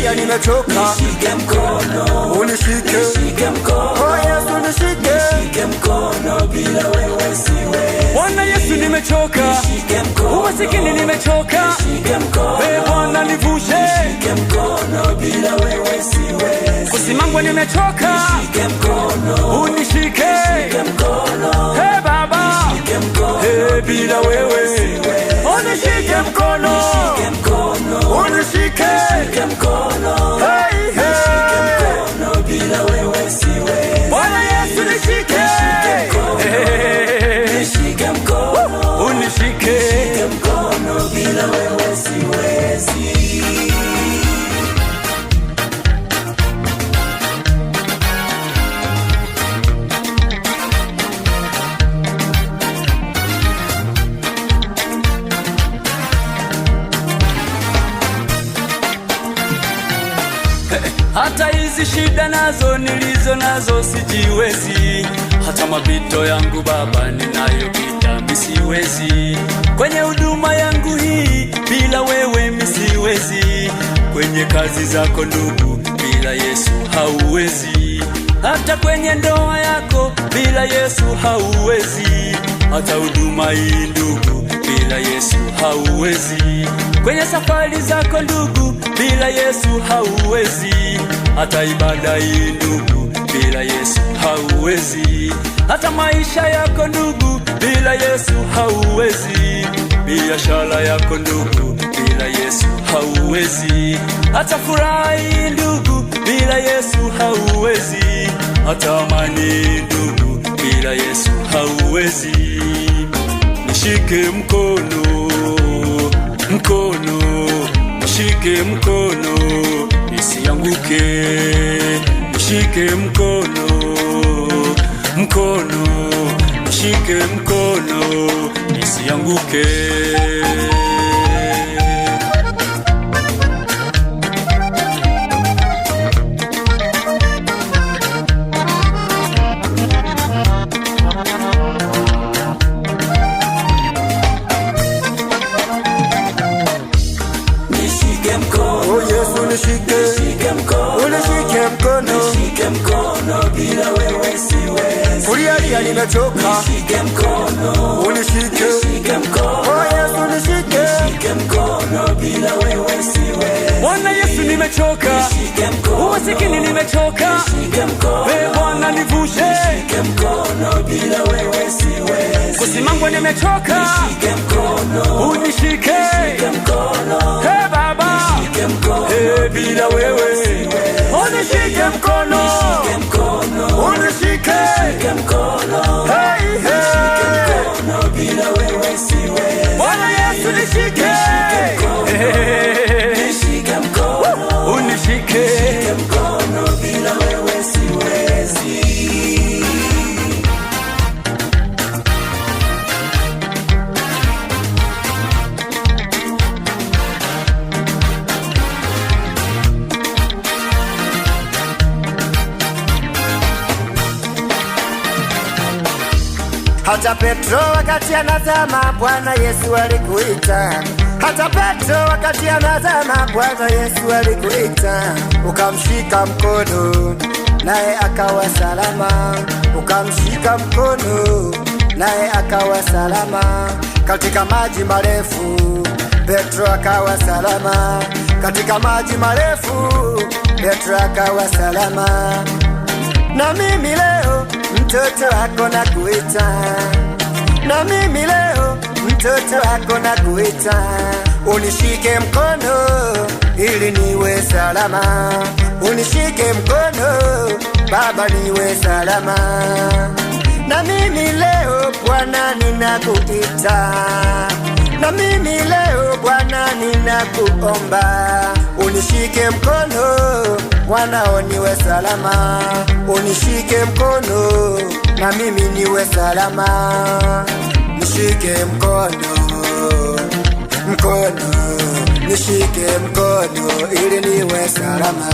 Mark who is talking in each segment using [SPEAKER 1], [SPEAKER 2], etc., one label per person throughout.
[SPEAKER 1] Kulialia nimechoka,
[SPEAKER 2] nishike mkono,
[SPEAKER 1] unishike,
[SPEAKER 2] nishike mkono,
[SPEAKER 1] oh Yesu nishike,
[SPEAKER 2] nishike mkono, bila wewe siwezi.
[SPEAKER 3] Bwana Yesu nimechoka,
[SPEAKER 2] nishike mkono,
[SPEAKER 3] umasikini nimechoka,
[SPEAKER 2] nishike mkono,
[SPEAKER 3] Bwana nivushe,
[SPEAKER 2] nishike mkono, bila wewe siwezi.
[SPEAKER 3] kusimangwa nimechoka,
[SPEAKER 2] nishike mkono,
[SPEAKER 3] unishike,
[SPEAKER 2] nishike mkono,
[SPEAKER 3] hey Baba,
[SPEAKER 2] nishike mkono,
[SPEAKER 3] hey bila wewe
[SPEAKER 2] siwezi.
[SPEAKER 3] unishike mkono,
[SPEAKER 2] nishike mkono,
[SPEAKER 3] unishike,
[SPEAKER 2] nishike mkono,
[SPEAKER 3] hey
[SPEAKER 2] nishike
[SPEAKER 3] hey,
[SPEAKER 2] mkono, bila wewe siwezi.
[SPEAKER 3] Bwana Yesu nishike,
[SPEAKER 2] nishike mkono,
[SPEAKER 3] unishike,
[SPEAKER 2] nishike mkono, bila wewe siwezi.
[SPEAKER 3] hata hizi shida nazo nilizo nazo sijiwezi, hata mapito yangu Baba ninayopita misiwezi, kwenye huduma yangu hii bila wewe misiwezi, kwenye kazi zako ndugu bila Yesu hauwezi, hata kwenye ndoa yako bila Yesu hauwezi, hata huduma hii ndugu bila Yesu hauwezi, kwenye safari zako ndugu bila Yesu hauwezi, hata ibada hii ndugu bila Yesu hauwezi, hata maisha yako ndugu bila Yesu hauwezi, biashara yako ndugu bila Yesu hauwezi, hata furaha hii ndugu bila Yesu hauwezi, hata amani ndugu bila Yesu hauwezi. Nishike mkono, mkono, nishike mkono, nisianguke, nishike mkono, mkono, nishike mkono, nisianguke.
[SPEAKER 1] oh Yesu nishike,
[SPEAKER 2] nishike mkono,
[SPEAKER 1] unishike mkono,
[SPEAKER 2] nishike mkono, bila wewe siwezi.
[SPEAKER 1] kulialia nimechoka,
[SPEAKER 2] nishike mkono,
[SPEAKER 1] unishike,
[SPEAKER 2] nishike mkono,
[SPEAKER 1] oh Yesu nishike,
[SPEAKER 2] nishike mkono, bila wewe siwezi.
[SPEAKER 3] Bwana Yesu nimechoka,
[SPEAKER 2] nishike mkono,
[SPEAKER 3] umasikini nimechoka,
[SPEAKER 2] nishike mkono,
[SPEAKER 3] Bwana nivushe,
[SPEAKER 2] nishike mkono, bila wewe siwezi.
[SPEAKER 3] kusimangwa nimechoka,
[SPEAKER 2] nishike mkono,
[SPEAKER 3] unishike,
[SPEAKER 2] nishike mkono,
[SPEAKER 3] hey Baba,
[SPEAKER 2] nishike mkono,
[SPEAKER 3] hey bila wewe unishike mkono,
[SPEAKER 2] nishike mkono,
[SPEAKER 3] unishike,
[SPEAKER 2] nishike mkono,
[SPEAKER 3] hey
[SPEAKER 2] nishike
[SPEAKER 3] hey,
[SPEAKER 2] mkono, bila wewe siwezi.
[SPEAKER 3] Bwana Yesu nishike,
[SPEAKER 2] nishike mkono,
[SPEAKER 3] unishike,
[SPEAKER 2] nishike mkono, bila wewe siwezi.
[SPEAKER 1] hata Petro wakati anazama Bwana Yesu alikuita, hata Petro wakati anazama Bwana Yesu alikuita, ukamshika mkono naye akawa salama, ukamshika mkono naye akawa salama, katika maji marefu Petro akawa salama, katika maji marefu Petro akawa salama. Na mimi leo mtoto wako nakuita, na mimi leo mtoto wako nakuita, unishike mkono ili niwe salama, unishike mkono Baba niwe salama. Na mimi leo Bwana ninakuita, na mimi leo Bwana ninakuomba, unishike mkono Bwana niwe salama, unishike mkono na mimi niwe salama, nishike mkono, mkono, nishike mkono ili niwe salama.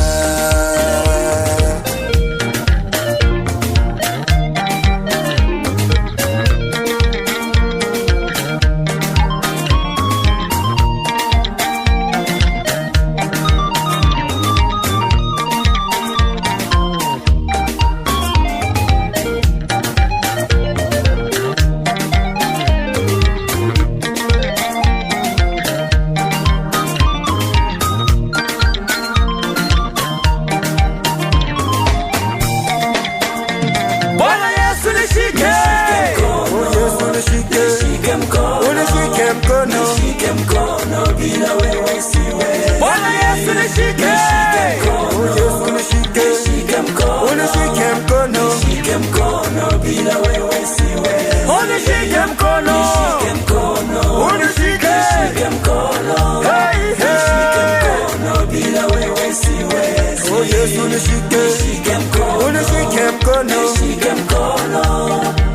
[SPEAKER 2] bila wewe siwezi.
[SPEAKER 3] Unishike mkono,
[SPEAKER 2] Nishike mkono,
[SPEAKER 3] unishike,
[SPEAKER 2] nishike mkono,
[SPEAKER 3] hey,
[SPEAKER 2] nishike
[SPEAKER 3] hey.
[SPEAKER 2] mkono, bila wewe siwezi.
[SPEAKER 1] Oh Yesu nishike,
[SPEAKER 2] Nishike mkono,
[SPEAKER 1] unishike mkono,
[SPEAKER 2] nishike mkono,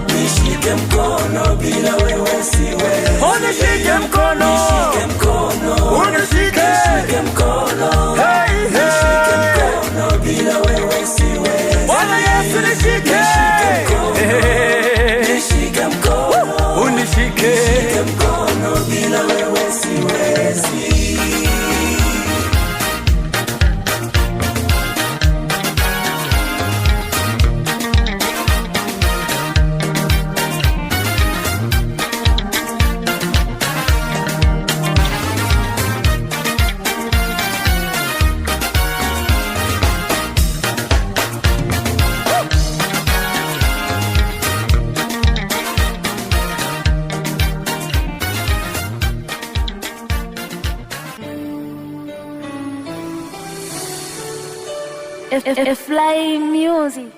[SPEAKER 2] nishike mkono, bila wewe siwezi.
[SPEAKER 3] Unishike mkono,
[SPEAKER 2] Nishike mkono,
[SPEAKER 3] unishike,
[SPEAKER 2] nishike mkono,
[SPEAKER 3] hey,
[SPEAKER 2] nishike
[SPEAKER 3] hey.
[SPEAKER 2] mkono, bila wewe siwezi.
[SPEAKER 3] Bwana Yesu nishike,
[SPEAKER 2] Nishike mkono,
[SPEAKER 3] unishike,
[SPEAKER 2] nishike mkono, bila wewe siwezi.
[SPEAKER 4] Fly music.